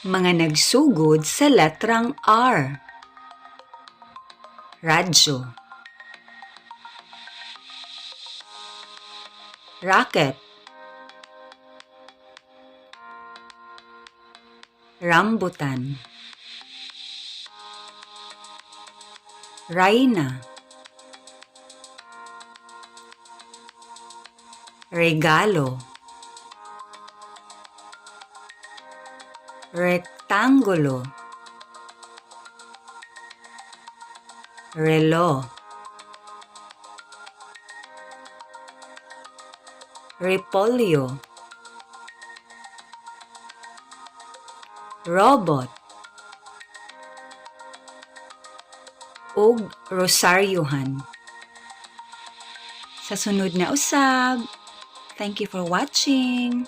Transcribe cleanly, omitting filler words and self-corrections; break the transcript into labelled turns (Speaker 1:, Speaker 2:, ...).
Speaker 1: Mga nagsugod sa letrang R. Radyo, racket, rambutan, rayna, regalo, rektangulo, relo, repolyo, robot, ug rosaryohan. Sa sunod na usab. Thank you for watching.